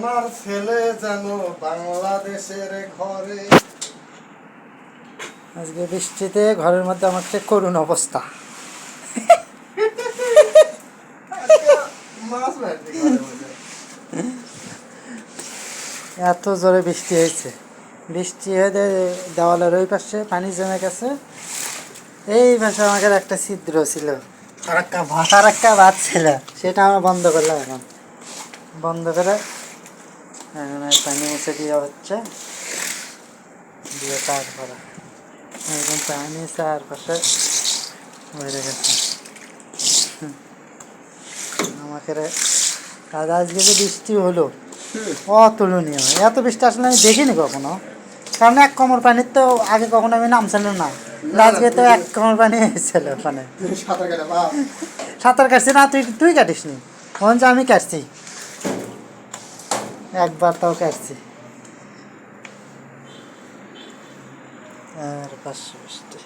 আমার ছেলে যেন বাংলাদেশের ঘরে। আজকে বৃষ্টিতে ঘরের মধ্যে আমার চেয়ে করুণ অবস্থা। মাছ মারতে ঘরের মধ্যে। এত জোরে বৃষ্টি হয়েছে, বৃষ্টি হয়ে দেওয়ালের ওই পাশে পানি জমে গেছে, এই পাশে আমাদের একটা ছিদ্র ছিল, ফারাক্কা বাদ ছিল, সেটা আমরা বন্ধ করলাম। এখন বন্ধ করে এখন আর পানি মুছে দেওয়া হচ্ছে, দিয়ে তারপরে এখন পানি চারপাশে বেড়ে গেছে। আমাকে দাদা আজকে যে বৃষ্টি হলো অতুলনীয়, এত বৃষ্টি আসলে আমি দেখিনি কখনো, কারণ এক কোমর পানির তো আগে কখনো আমি নামছিল না, আজকে তো এক কোমর পানি হয়েছিল। ওখানে সাঁতার কাটছি না, তুই কাটিস নি, বরঞ্চ আমি কাটছি একবার, তাও কাটছি। আর 500 বৃষ্টি।